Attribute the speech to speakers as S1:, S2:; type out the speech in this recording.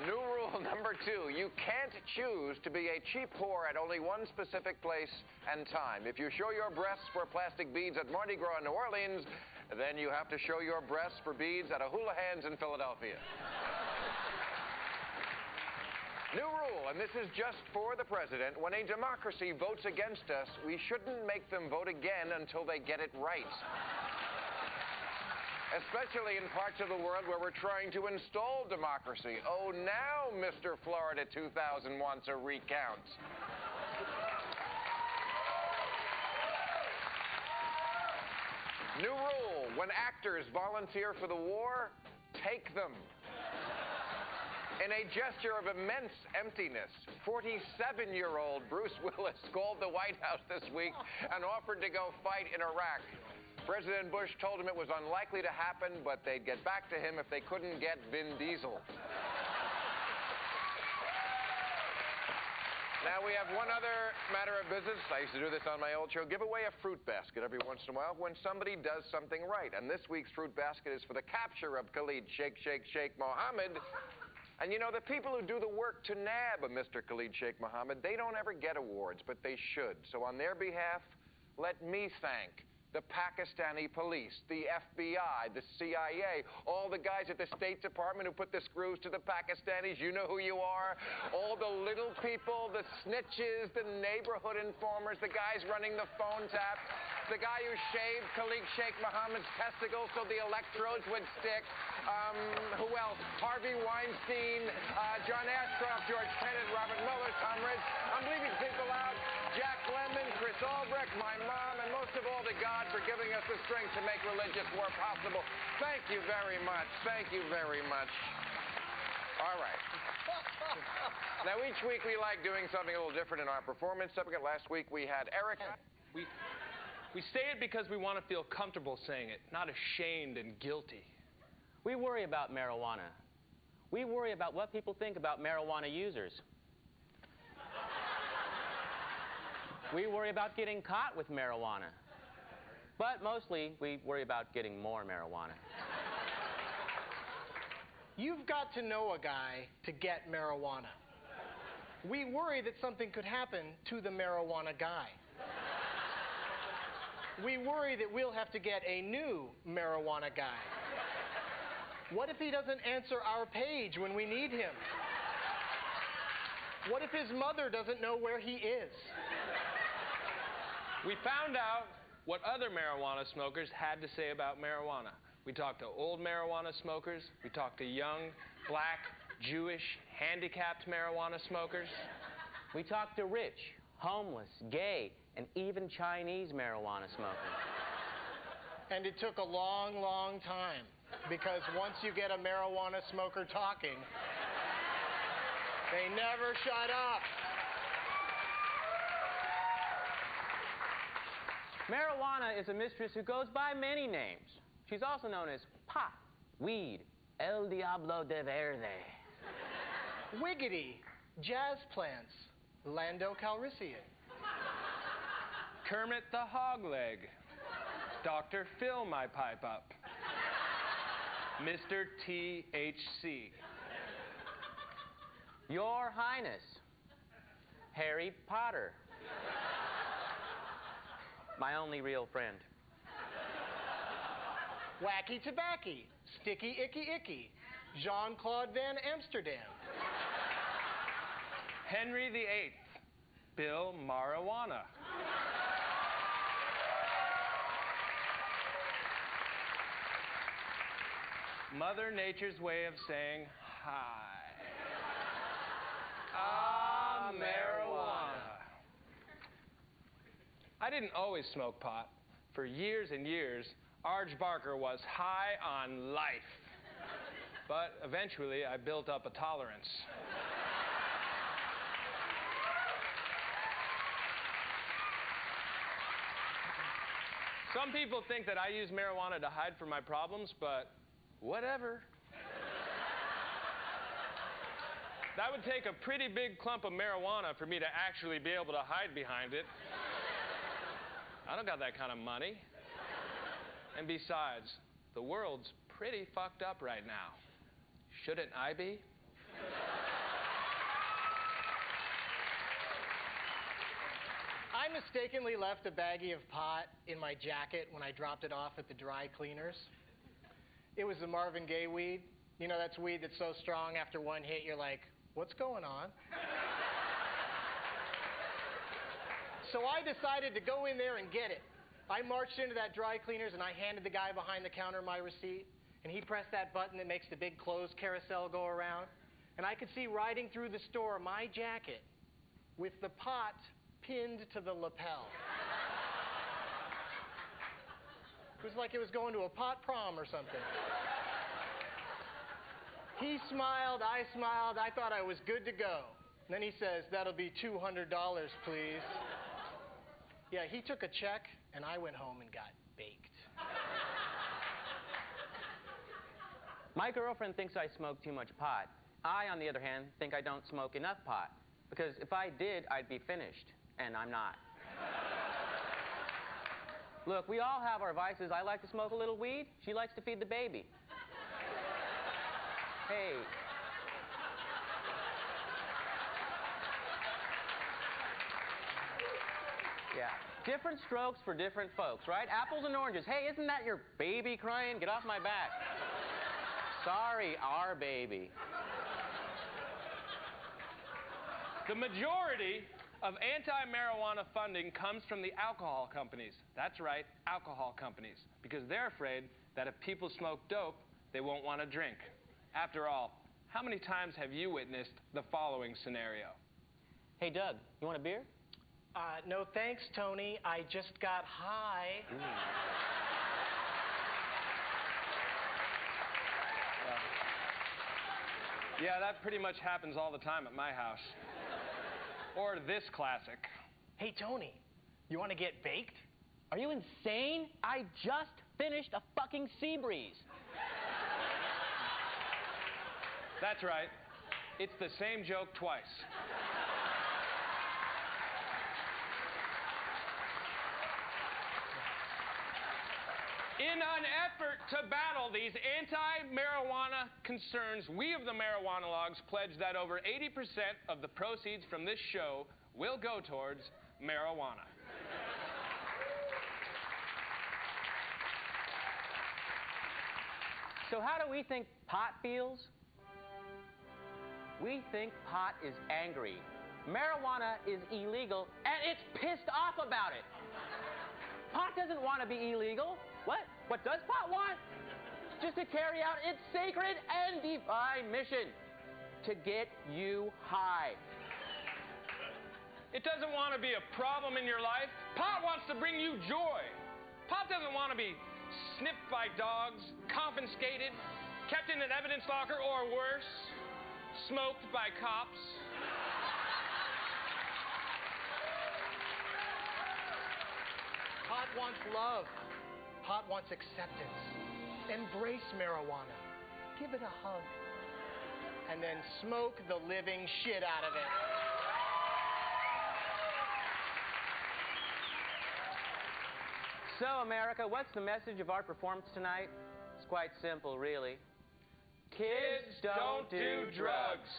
S1: New rule number 2, you can't choose to be a cheap whore at only one specific place and time. If you show your breasts for plastic beads at Mardi Gras in New Orleans, then you have to show your breasts for beads at a Hula Hands in Philadelphia. New rule, and this is just for the president. When a democracy votes against us, we shouldn't make them vote again until they get it right. Especially in parts of the world where we're trying to install democracy. Oh, now Mr. Florida 2000 wants a recount. New rule, when actors volunteer for the war, take them. In a gesture of immense emptiness, 47-year-old Bruce Willis called the White House this week and offered to go fight in Iraq. President Bush told him it was unlikely to happen, but they'd get back to him if they couldn't get Vin Diesel. Now, we have one other matter of business. I used to do this on my old show. Give away a fruit basket every once in a while when somebody does something right. And this week's fruit basket is for the capture of Khalid Sheikh Mohammed. And you know, the people who do the work to nab a Mr. Khalid Sheikh Mohammed, they don't ever get awards, but they should. So on their behalf, let me thank the Pakistani police, the FBI, the CIA, all the guys at the State Department who put the screws to the Pakistanis. You know who you are. All the little people, the snitches, the neighborhood informers, the guys running the phone tap, the guy who shaved Khalid Sheikh Mohammed's testicles so the electrodes would stick. Who else? Harvey Weinstein, John Ashcroft, George Tenet, Robert Mueller, Tom Ridge. I'm leaving people out. Jack Lemmon, Chris Albrecht, my mom, and most of all to God for giving us the strength to make religious war possible. Thank you very much. Thank you very much. All right. Now, each week we like doing something a little different in our performance. Last week we had Eric.
S2: We say it because we want to feel comfortable saying it, not ashamed and guilty.
S3: We worry about marijuana. We worry about what people think about marijuana users. We worry about getting caught with marijuana. But mostly, we worry about getting more marijuana.
S4: You've got to know a guy to get marijuana. We worry that something could happen to the marijuana guy. We worry that we'll have to get a new marijuana guy. What if he doesn't answer our page when we need him? What if his mother doesn't know where he is?
S2: We found out what other marijuana smokers had to say about marijuana. We talked to old marijuana smokers. We talked to young, black, Jewish, handicapped marijuana smokers.
S3: We talked to rich, homeless, gay, and even Chinese marijuana smokers.
S4: And it took a long, long time, because once you get a marijuana smoker talking, they never shut up.
S3: Marijuana is a mistress who goes by many names. She's also known as pot, weed, El Diablo de Verde,
S4: Wiggity, jazz plants, Lando Calrissian,
S2: Kermit the Hogleg, Dr. Fill My Pipe Up, Mr. THC,
S3: Your Highness, Harry Potter, my only real friend,
S4: Wacky Tobacky, Sticky Icky Icky, Jean-Claude Van Amsterdam,
S2: Henry VIII, Bill Marijuana, Mother Nature's way of saying hi. Marijuana. I didn't always smoke pot. For years and years, Arj Barker was high on life. But eventually, I built up a tolerance. Some people think that I use marijuana to hide from my problems, but whatever. That would take a pretty big clump of marijuana for me to actually be able to hide behind it. I don't got that kind of money. And besides, the world's pretty fucked up right now. Shouldn't I be?
S4: I mistakenly left a baggie of pot in my jacket when I dropped it off at the dry cleaners. It was the Marvin Gaye weed. You know, that's weed that's so strong after one hit you're like, what's going on? So I decided to go in there and get it. I marched into that dry cleaners and I handed the guy behind the counter my receipt, and he pressed that button that makes the big clothes carousel go around. And I could see riding through the store my jacket with the pot pinned to the lapel. It was like it was going to a pot prom or something. He smiled, I smiled, I thought I was good to go. And then he says, that'll be $200, please. Yeah, he took a check, and I went home and got baked.
S3: My girlfriend thinks I smoke too much pot. I, on the other hand, think I don't smoke enough pot. Because if I did, I'd be finished. And I'm not. Look, we all have our vices. I like to smoke a little weed. She likes to feed the baby. Hey. Yeah. Different strokes for different folks, right? Apples and oranges. Hey, isn't that your baby crying? Get off my back. Sorry, our baby.
S2: The majority of anti-marijuana funding comes from the alcohol companies. That's right, alcohol companies. Because they're afraid that if people smoke dope, they won't want to drink. After all, how many times have you witnessed the following scenario?
S3: Hey, Doug, you want a beer?
S4: No thanks, Tony. I just got high.
S2: Yeah, that pretty much happens all the time at my house. Or this classic.
S4: Hey, Tony, you want to get baked?
S3: Are you insane? I just finished a fucking sea breeze.
S2: That's right. It's the same joke twice. In an effort to battle these anti-marijuana concerns, we of the Marijuana-Logues pledge that over 80% of the proceeds from this show will go towards marijuana.
S3: So how do we think pot feels? We think pot is angry. Marijuana is illegal, and it's pissed off about it. Pot doesn't want to be illegal. What? What does pot want? Just to carry out its sacred and divine mission, to get you high.
S2: It doesn't want to be a problem in your life. Pot wants to bring you joy. Pot doesn't want to be sniffed by dogs, confiscated, kept in an evidence locker, or worse, smoked by cops.
S4: Pot wants love. Pot wants acceptance. Embrace marijuana. Give it a hug. And then smoke the living shit out of it.
S3: So, America, what's the message of our performance tonight? It's quite simple, really. Kids don't do drugs.